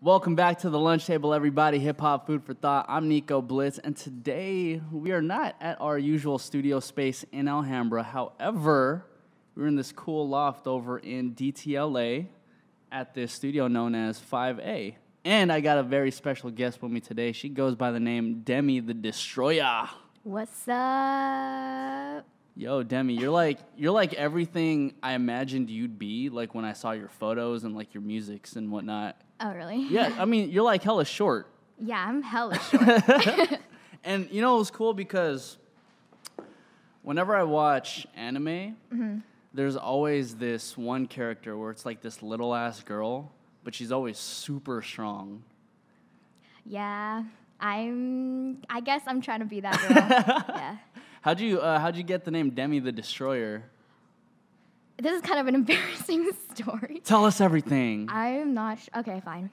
Welcome back to the lunch table, everybody. Hip hop food for thought. I'm Nico Blitz, and today we are not at our usual studio space in Alhambra. However, we're in this cool loft over in DTLA at this studio known as 5A. And I got a very special guest with me today. She goes by the name Demie the Destroyer. What's up? Yo, Demie, you're like everything I imagined you'd be, like when I saw your photos and like your musics and whatnot. Oh, really? Yeah, I mean, you're like hella short. Yeah, I'm hella short. And you know, it was cool because whenever I watch anime, there's always this one character where it's like this little ass girl, but she's always super strong. Yeah, I guess I'm trying to be that girl. Yeah. How'd you get the name Demie the Destroyer? This is kind of an embarrassing story. Tell us everything. I'm not okay, fine.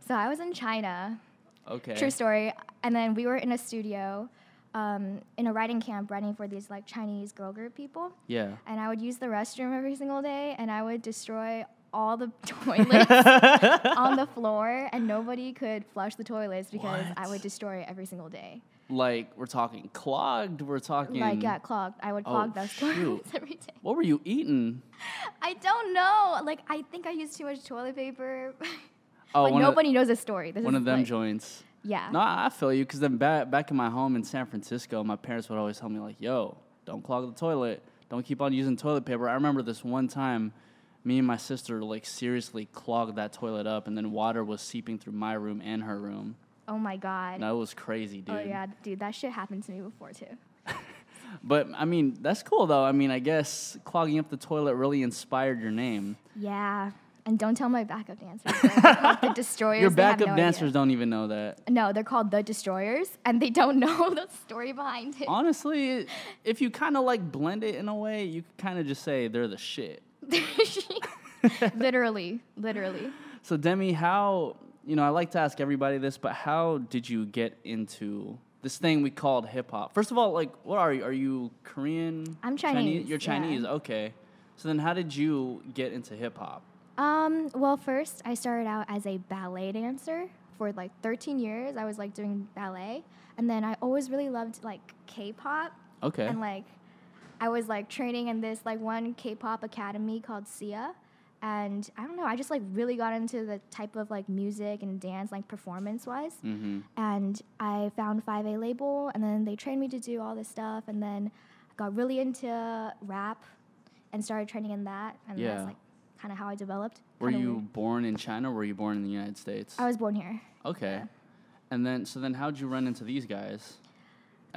So I was in China. Okay. True story. And then we were in a studio, in a writing camp, writing for these like Chinese girl group people. Yeah. And I would use the restroom every single day, and I would destroy all the toilets on the floor, and nobody could flush the toilets because I would destroy it every single day. Like, we're talking clogged, we're talking... Like, yeah, clogged. I would clog those toilets every day. What were you eating? I don't know. Like, I think I used too much toilet paper. Oh, but nobody knows this story. This one is of them like, joints. Yeah. No, I feel you, because then back in my home in San Francisco, my parents would always tell me, like, yo, don't clog the toilet. Don't keep on using toilet paper. I remember this one time, me and my sister, like, seriously clogged that toilet up, and then water was seeping through my room and her room. Oh, my God. No, it was crazy, dude. Oh, yeah, dude, that shit happened to me before, too. But, I mean, that's cool, though. I mean, I guess clogging up the toilet really inspired your name. Yeah. And don't tell my backup dancers. They're called the Destroyers. Your backup dancers don't even know that. No, they're called the Destroyers, and they don't know the story behind it. Honestly, if you kind of, like, blend it in a way, you could kind of just say they're the shit. Literally. So, Demie, how... You know, I like to ask everybody this, but how did you get into this thing we called hip-hop? First of all, like, what are you? Are you Korean? I'm Chinese. You're Chinese, yeah. Okay. So then how did you get into hip-hop? Well, first, I started out as a ballet dancer. For, like, 13 years, I was, like, doing ballet. And then I always really loved, like, K-pop. Okay. And, like, I was, like, training in this, like, one K-pop academy called SIA. And I don't know, I just like really got into the type of like music and dance, like performance-wise. Mm-hmm. And I found 5A label, and then they trained me to do all this stuff. And then I got really into rap and started training in that. And that's like kind of how I developed. Were you born in China or were you born in the United States? I was born here. Okay. Yeah. And then how'd you run into these guys?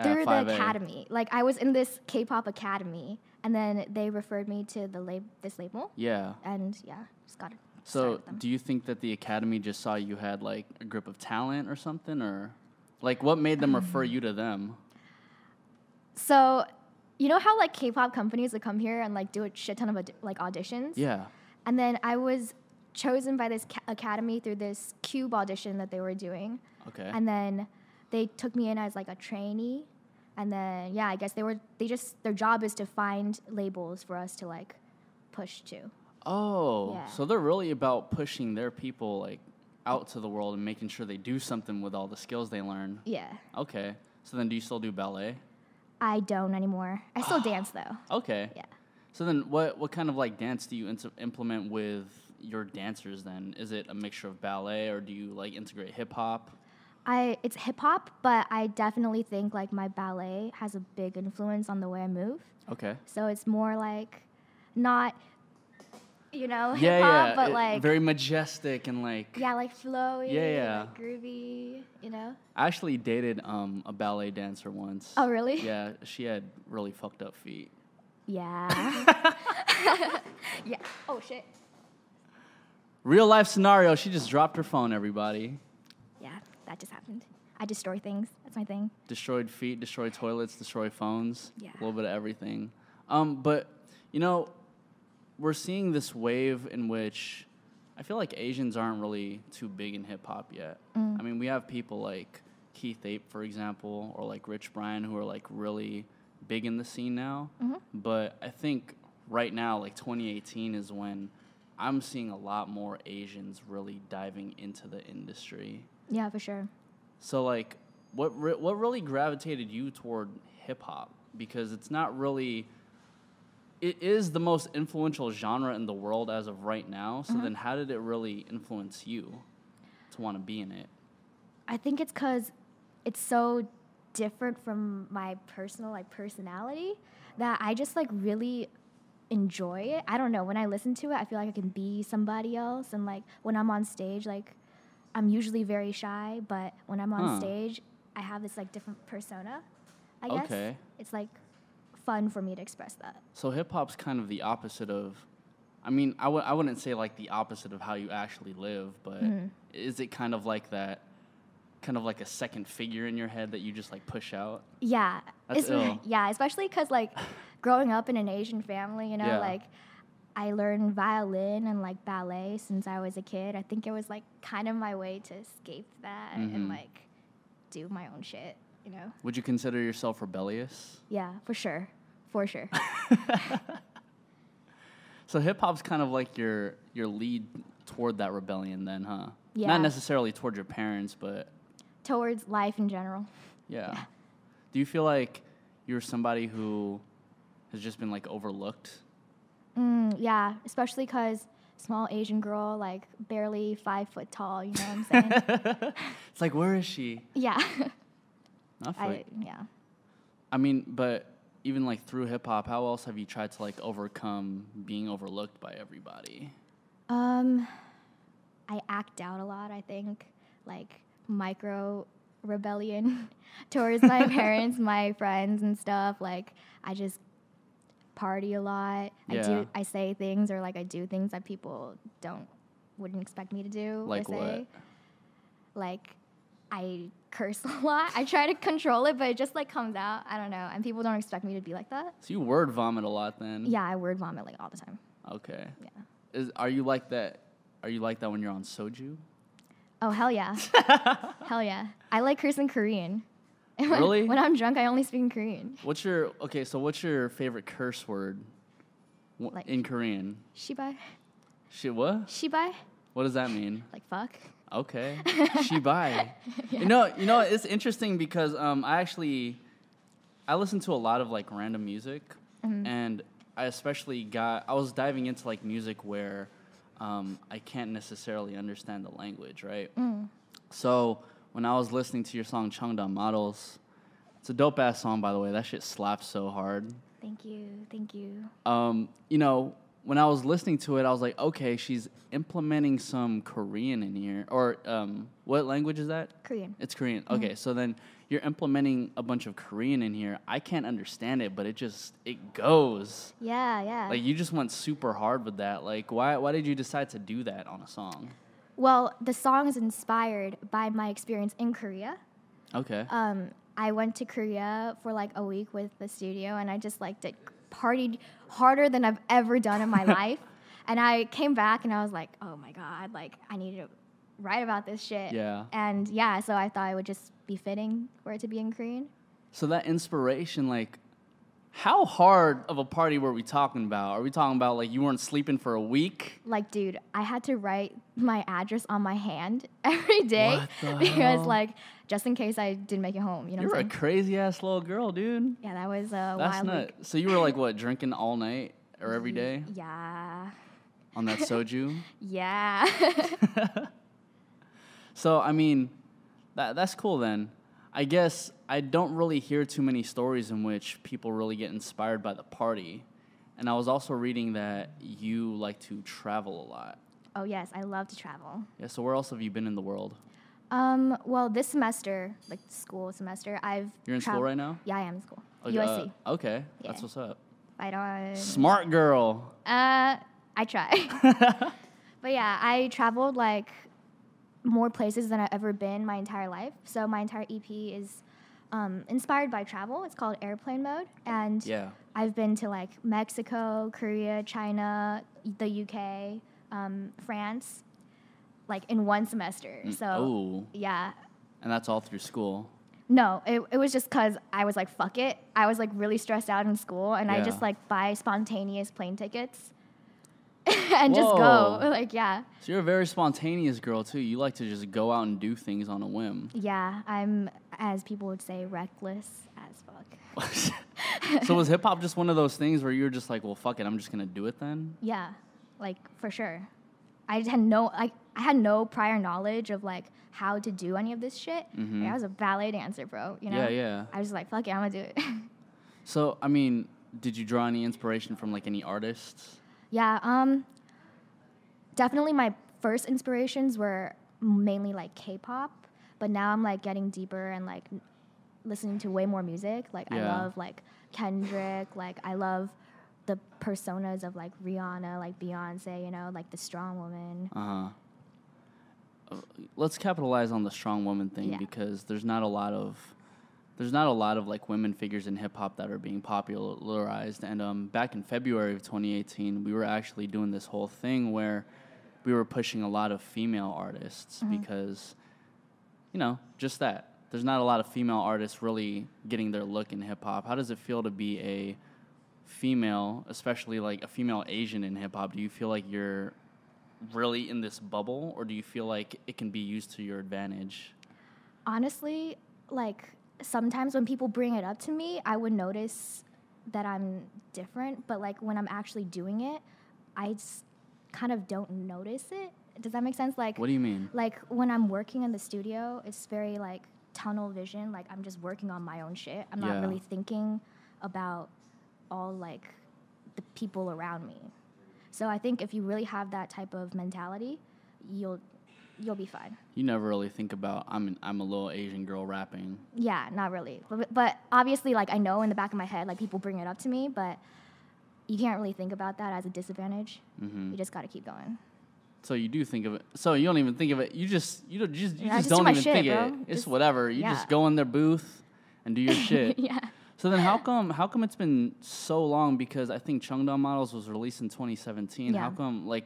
Through the academy. Like I was in this K-pop academy. And then they referred me to this label. Yeah. And yeah, just got it. So do you think that the academy just saw you had like a grip of talent or something, or like what made them refer you to them? So, you know how like K-pop companies would come here and like do a shit ton of like auditions? Yeah. And then I was chosen by this academy through this Cube audition that they were doing. Okay. And then they took me in as like a trainee. And then, yeah, I guess their job is to find labels for us to, like, push to. Oh, yeah. So they're really about pushing their people, like, out to the world and making sure they do something with all the skills they learn. Yeah. Okay. So then do you still do ballet? I don't anymore. I still dance, though. Okay. Yeah. So then what kind of, like, dance do you implement with your dancers then? Is it a mixture of ballet, or do you, like, integrate hip-hop? It's hip-hop, but I definitely think, like, my ballet has a big influence on the way I move. Okay. So it's more, like, not, hip-hop, but, like... Very majestic and, like... Yeah, like, flowy, yeah. like, groovy, I actually dated a ballet dancer once. Oh, really? Yeah, she had really fucked up feet. Yeah. Yeah. Oh, shit. Real life scenario, she just dropped her phone, everybody. Yeah, that just happened. I destroy things. That's my thing. Destroyed feet, destroyed toilets, destroyed phones. Yeah. A little bit of everything. But, we're seeing this wave in which I feel like Asians aren't really too big in hip-hop yet. I mean, we have people like Keith Ape, for example, or like Rich Brian, who are like really big in the scene now. Mm-hmm. But I think right now, like 2018 is when I'm seeing a lot more Asians really diving into the industry. Yeah, for sure. So, like, what really gravitated you toward hip-hop? Because it's not really... It is the most influential genre in the world as of right now. So then how did it really influence you to want to be in it? I think it's because it's so different from my personal, like, personality that I just, like, really enjoy it. I don't know. When I listen to it, I feel like I can be somebody else. And, like, when I'm on stage, like, I'm usually very shy. But when I'm on stage, I have this, like, different persona, I guess. Okay. It's, like, fun for me to express that. So hip-hop's kind of the opposite of... I mean, I wouldn't say, like, the opposite of how you actually live, but is it kind of like that... kind of like a second figure in your head that you just, like, push out? Yeah. That's ill. Yeah, especially because, like, growing up in an Asian family, you know, like, I learned violin and, like, ballet since I was a kid. I think it was, like, kind of my way to escape that and, like, do my own shit, you know? Would you consider yourself rebellious? Yeah, for sure. For sure. So hip-hop's kind of like your lead toward that rebellion then, huh? Yeah. Not necessarily toward your parents, but... Towards life in general. Yeah. Do you feel like you're somebody who has just been, like, overlooked? Yeah, especially because small Asian girl, like, barely 5 foot tall, you know what I'm saying? It's like, where is she? Yeah. Yeah. I mean, but even, like, through hip-hop, how else have you tried to, like, overcome being overlooked by everybody? I act out a lot, I think. Like, micro rebellion towards my parents, my friends and stuff. Like, I just party a lot. Yeah. I say things or, like, I do things that people wouldn't expect me to do. Like or say. what? Like, I curse a lot. I try to control it, but it just, like, comes out. I don't know. And people don't expect me to be like that. So you word vomit a lot then? Yeah, I word vomit, like, all the time. Okay. Yeah. Are you like that? Are you like that when you're on soju? Oh, hell yeah. Hell yeah. I like cursing Korean. Really? When I'm drunk, I only speak in Korean. What's your favorite curse word Like, in Korean? Shibai. What? Shibai? What does that mean? Like, fuck. Okay. Shibai. Yeah. You know, it's interesting because I listen to a lot of, like, random music, and I was diving into, like, music where I can't necessarily understand the language, right? So when I was listening to your song Cheongdam Models, it's a dope-ass song, by the way. That shit slaps so hard. Thank you. Thank you. You know, when I was listening to it, I was like, okay, she's implementing some Korean in here. Or what language is that? Korean. It's Korean. Okay, so then you're implementing a bunch of Korean in here. I can't understand it, but it goes. Yeah, yeah. Like, you just went super hard with that. Like, why did you decide to do that on a song? Well, the song is inspired by my experience in Korea. Okay. I went to Korea for, like, a week with the studio, and I just, like, partied harder than I've ever done in my life. And I came back, and I was like, oh, my God, like, I need to write about this shit. Yeah. And, yeah, so I thought it would just be fitting for it to be in Korean. So that inspiration, like, how hard of a party were we talking about? Are we talking about, like, you weren't sleeping for a week? Like, dude, I had to write my address on my hand every day. What the because, hell? like, just in case I didn't make it home. You know You're what a I'm saying? crazy-ass little girl, dude. Yeah, that was a That's wild nuts. week. So you were, like, what, drinking all night or every day Yeah. on that soju? Yeah. So, I mean, that's cool then. I guess I don't really hear too many stories in which people really get inspired by the party. And I was also reading that you like to travel a lot. Oh, yes, I love to travel. Yeah, so where else have you been in the world? Well, this semester, like school semester, You're in school right now? Yeah, I am in school. Oh, USC. Okay, Yeah. that's what's up. Right on. Smart girl. I try. But yeah, I traveled, like, more places than I've ever been my entire life. So my entire EP is inspired by travel. It's called Airplane Mode. And Yeah. I've been to, like, Mexico, Korea, China, the UK, France, like, in one semester. So, yeah. And that's all through school. No, it was just because I was like, fuck it. I was, like, really stressed out in school, and I Yeah. just, like, buy spontaneous plane tickets. and just go. Whoa. Like, yeah. So you're a very spontaneous girl, too. You like to just go out and do things on a whim. Yeah, I'm, as people would say, reckless as fuck. So was hip-hop just one of those things where you were just like, well, fuck it, I'm just going to do it then? Yeah, like, for sure. I had no prior knowledge of, like, how to do any of this shit. Mm-hmm. Like, I was a ballet dancer, bro, you know? Yeah, yeah. I was just like, fuck it, I'm gonna do it. So, I mean, did you draw any inspiration from, like, any artists? Yeah, definitely my first inspirations were mainly, like, K-pop, but now I'm, like, getting deeper and, like, listening to way more music. Like, I love, like, Kendrick. Like, I love the personas of, like, Rihanna, like, Beyonce, you know, like, the strong woman. Let's capitalize on the strong woman thing because there's not a lot of like women figures in hip hop that are being popularized. And back in February of 2018, we were actually doing this whole thing where we were pushing a lot of female artists because, you know, just that. There's not a lot of female artists really getting their look in hip hop. How does it feel to be a female, especially like a female Asian in hip hop? Do you feel like you're really in this bubble, or do you feel like it can be used to your advantage? Honestly, like, sometimes when people bring it up to me, I would notice that I'm different, but like when I'm actually doing it, I kind of don't notice it. Does that make sense? Like, what do you mean? Like, when I'm working in the studio, it's very like tunnel vision. Like, I'm just working on my own shit. I'm not really thinking about all like the people around me. So I think if you really have that type of mentality, you'll be fine. You never really think about I'm a little Asian girl rapping. Yeah, not really. But obviously, like, I know in the back of my head, like, people bring it up to me, but you can't really think about that as a disadvantage. You just got to keep going. So you do think of it. So you don't even think of it. You just don't do even my shit, think bro. it. It's whatever. You just go in their booth and do your shit. Yeah. So then how come it's been so long? Because I think Chungdong Models was released in 2017. Yeah. How come, like,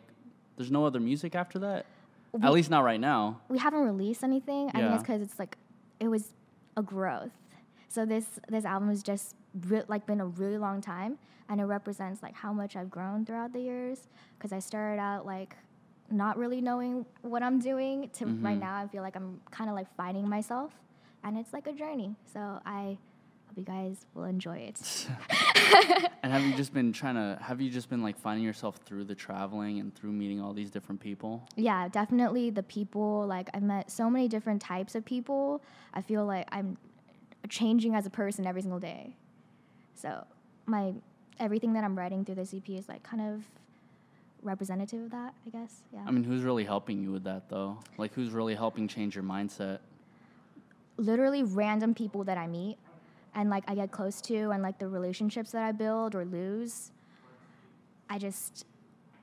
there's no other music after that? At least not right now. We haven't released anything. I think it's because it's like, it was a growth. So this album has just been a really long time, and it represents like how much I've grown throughout the years. Because I started out like not really knowing what I'm doing to right now I feel like I'm kind of like finding myself, and it's like a journey. So I hope you guys will enjoy it. And have you just been like finding yourself through the traveling and through meeting all these different people? Yeah, definitely the people. Like, I met so many different types of people. I feel like I'm changing as a person every single day. So everything that I'm writing through this EP is like kind of representative of that, I guess. Yeah. I mean, who's really helping you with that though? Like, who's really helping change your mindset? Literally random people that I meet and like I get close to, and like the relationships that I build or lose. I just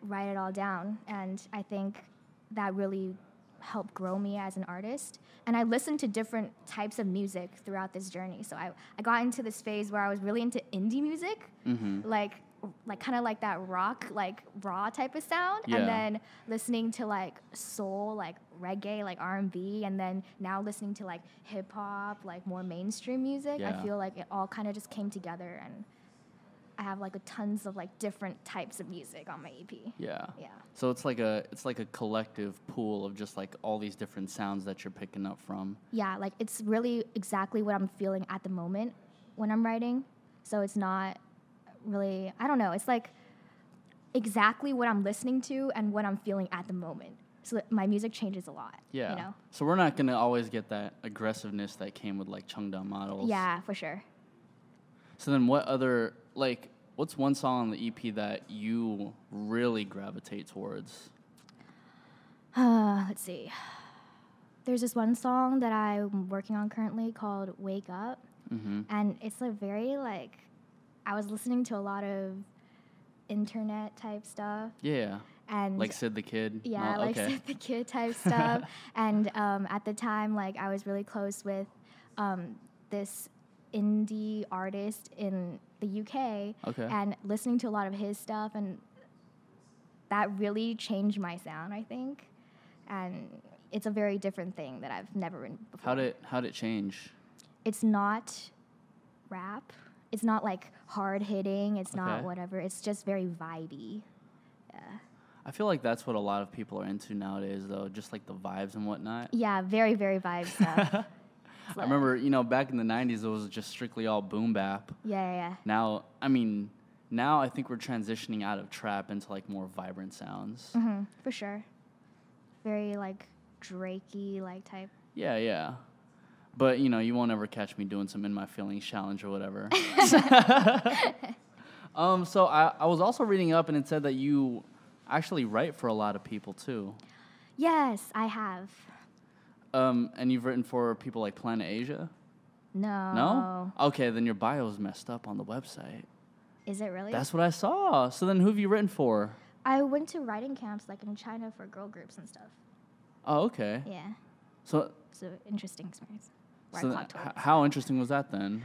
write it all down, and I think that really helped grow me as an artist. And I listened to different types of music throughout this journey. So I got into this phase where I was really into indie music, like kind of like that rock, like raw type of sound, and then listening to like soul, like reggae, like R&B, and then now listening to like hip hop, like more mainstream music. I feel like it all kind of just came together, and I have like tons of like different types of music on my EP. Yeah. So it's like a collective pool of just like all these different sounds that you're picking up from. Yeah, like it's really exactly what I'm feeling at the moment when I'm writing. So it's not really, I don't know, it's like exactly what I'm listening to and what I'm feeling at the moment. So my music changes a lot. Yeah. You know? So we're not gonna always get that aggressiveness that came with like Chungdong Models. Yeah, for sure. So then what's one song on the EP that you really gravitate towards? Let's see. There's this one song that I'm working on currently called Wake Up. And it's a very like, I was listening to a lot of internet type stuff. Yeah. And like Sid the Kid? Yeah, like Sid the Kid type stuff. And at the time, like I was really close with this indie artist in the UK. Okay. And listening to a lot of his stuff, and that really changed my sound, I think. And it's a very different thing that I've never written before. How'd it change? It's not rap. It's not like hard hitting. It's not whatever. It's just very vibey. Yeah. I feel like that's what a lot of people are into nowadays, though, just like the vibes and whatnot. Yeah, very, very vibe stuff. I remember, you know, back in the 90s, it was just strictly all boom bap. Yeah. Now, now I think we're transitioning out of trap into like more vibrant sounds. Mm-hmm, for sure. Very like Drakey like type. Yeah. But, you know, you won't ever catch me doing some In My Feelings challenge or whatever. So I was also reading up, and it said that you actually write for a lot of people, too. Yes, I have. And you've written for people like Planet Asia? No. No? Okay, then your bio is messed up on the website. Is it really? That's what I saw. So then who have you written for? I went to writing camps like in China for girl groups and stuff. Oh, okay. Yeah. So It's an interesting experience. How interesting was that then?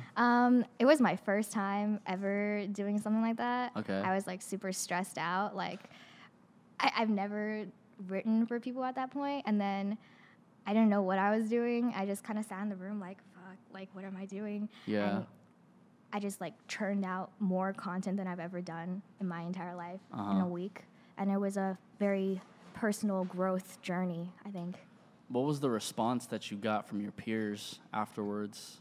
It was my first time ever doing something like that. Okay. I was like super stressed out. Like I've never written for people at that point, and then I didn't know what I was doing. I just kind of sat in the room like, fuck, like what am I doing? Yeah. And I just like churned out more content than I've ever done in my entire life in a week, and it was a very personal growth journey, I think. What was the response that you got from your peers afterwards?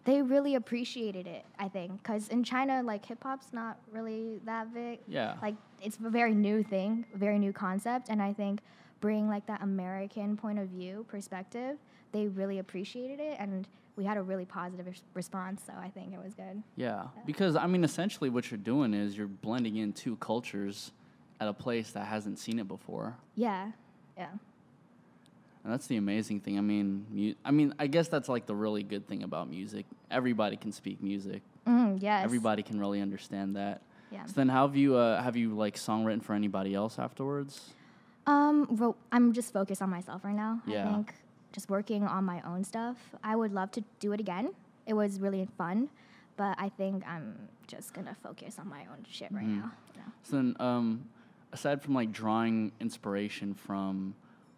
They really appreciated it, I think, because in China, like, hip-hop's not really that big. Yeah. Like, it's a very new thing, a very new concept, and I think bringing, like, that American point of view perspective, they really appreciated it, and we had a really positive response, so I think it was good. Yeah, because, I mean, essentially what you're doing is you're blending in two cultures at a place that hasn't seen it before. Yeah. And that's the amazing thing. I guess that's like the really good thing about music. Everybody can speak music. Yes. Everybody can really understand that. Yeah. So then, how have you like songwritten for anybody else afterwards? Well, I'm just focused on myself right now. Yeah. I think just working on my own stuff. I would love to do it again. It was really fun, but I think I'm just gonna focus on my own shit right now. So then, aside from like drawing inspiration from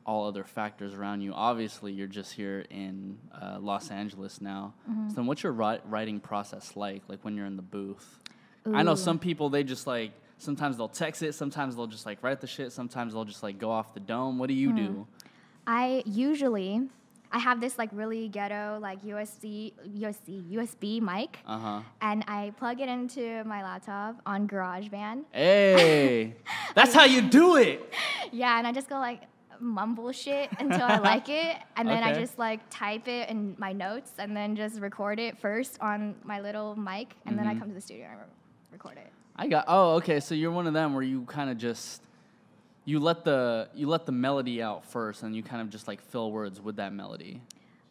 all other factors around you, obviously you're just here in Los Angeles now. So then what's your writing process like when you're in the booth? I know some people, they just like, sometimes they'll text it, sometimes they'll just like write the shit, sometimes they'll just like go off the dome. What do you do? I have this like really ghetto like USB mic, and I plug it into my laptop on GarageBand. Hey, that's how you do it. Yeah, and I just go like mumble shit until I like it, and then I just like type it in my notes, and then just record it first on my little mic, and then I come to the studio and record it. Okay, so you're one of them where you kind of just you let the melody out first, and you kind of just like fill words with that melody.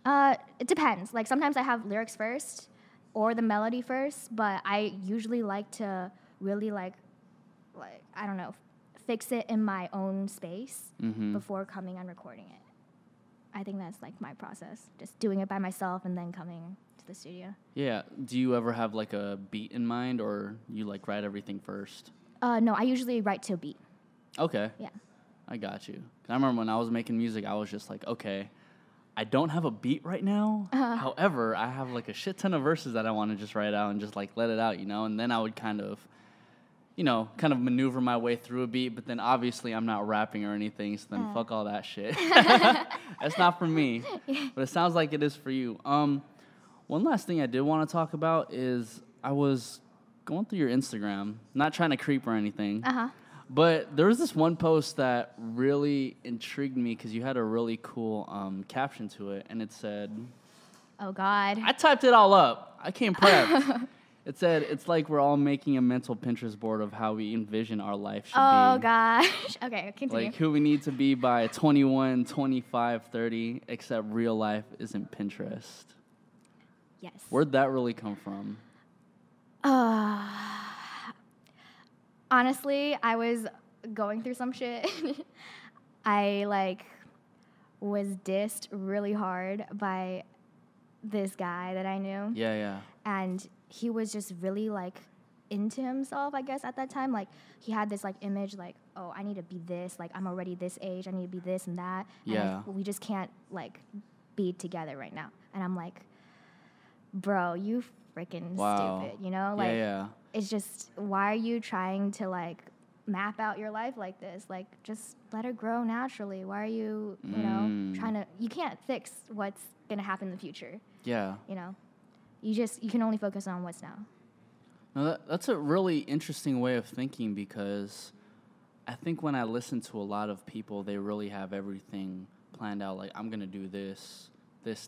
It depends. Like sometimes I have lyrics first or the melody first, but I usually like to really like I don't know, fix it in my own space before coming and recording it. I think that's like my process, just doing it by myself and then coming to the studio. Yeah. Do you ever have like a beat in mind, or you like write everything first? No, I usually write to a beat. Okay. Yeah. I got you. I remember when I was making music, I was just like, okay, I don't have a beat right now. However, I have like a shit ton of verses that I want to just write out and just like let it out, you know? And then I would kind of maneuver my way through a beat, but then obviously I'm not rapping or anything, so then fuck all that shit. That's not for me, but it sounds like it is for you. One last thing I did want to talk about is I was going through your Instagram, not trying to creep or anything, but there was this one post that really intrigued me because you had a really cool caption to it, and it said... Oh, God. I typed it all up. I came prepped. It said, it's like we're all making a mental Pinterest board of how we envision our life should be. Oh, gosh. Okay, continue. Like who we need to be by 21, 25, 30, except real life isn't Pinterest. Yes. Where'd that really come from? Honestly, I was going through some shit. I was dissed really hard by this guy that I knew. Yeah. And he was just really into himself, I guess, at that time. Like he had this image oh, I need to be this, I'm already this age, I need to be this and that. Yeah. And we just can't be together right now. And I'm like, bro, you freaking stupid, you know? Yeah. It's just, why are you trying to map out your life like this. Like, just let it grow naturally. Why are you, you know, trying to, you can't fix what's going to happen in the future. Yeah. You know, you can only focus on what's now. Now that's a really interesting way of thinking, because I think when I listen to a lot of people, they really have everything planned out. Like, I'm going to do this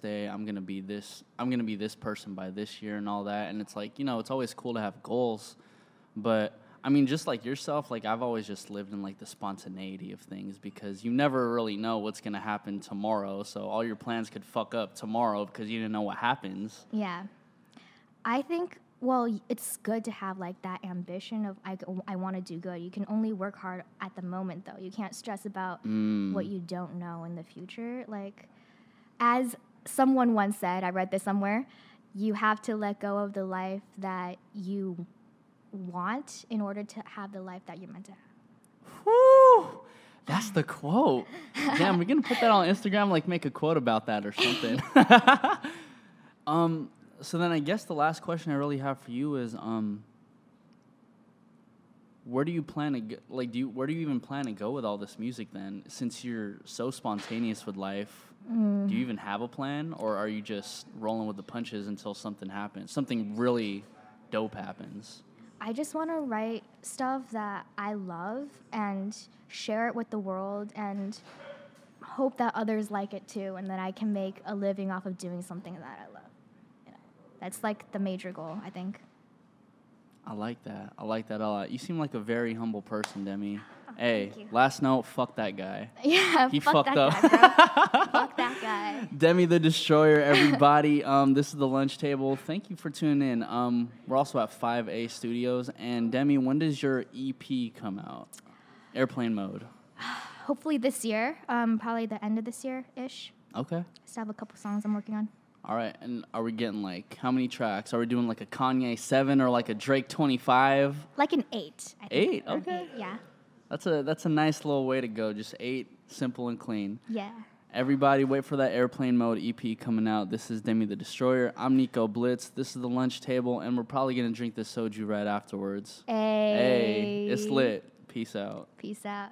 day, I'm going to be this person by this year and all that. And it's like, you know, it's always cool to have goals, but I mean, just like yourself, like, I've always just lived in, like, the spontaneity of things, because you never really know what's going to happen tomorrow. So all your plans could fuck up tomorrow because you didn't know what happens. Yeah. I think, well, it's good to have, like, that ambition of, I want to do good. You can only work hard at the moment, though. You can't stress about what you don't know in the future. Like, as someone once said, I read this somewhere, you have to let go of the life that you want in order to have the life that you're meant to have. Whew! That's the quote. Damn, we're going to put that on Instagram, like, make a quote about that or something. So then I guess the last question I really have for you is, where do you plan to go, like, where do you even plan to go with all this music then? Since you're so spontaneous with life, do you even have a plan, or are you just rolling with the punches until something happens, something really dope happens? I just want to write stuff that I love and share it with the world and hope that others like it too, and that I can make a living off of doing something that I love. You know, that's like the major goal, I think. I like that. I like that a lot. You seem like a very humble person, Demie. Oh, hey, thank you. Last note, fuck that guy. Yeah, he fuck fucked that up. Guy, bro. Fuck that guy. Demie the Destroyer, everybody. This is the lunch table. Thank you for tuning in. We're also at 5A Studios. And Demie, when does your EP come out? Airplane Mode. Hopefully this year, probably the end of this year-ish. Okay. Still have a couple songs I'm working on. All right, and are we getting, like, how many tracks? Are we doing, like, a Kanye 7 or, like, a Drake 25? Like an 8. I think. 8? Okay. 8, yeah. That's a nice little way to go. Just 8, simple and clean. Yeah. Everybody, wait for that Airplane Mode EP coming out. This is Demie the Destroyer. I'm Nico Blitz. This is the lunch table, and we're probably going to drink this soju right afterwards. Hey. Hey, it's lit. Peace out. Peace out.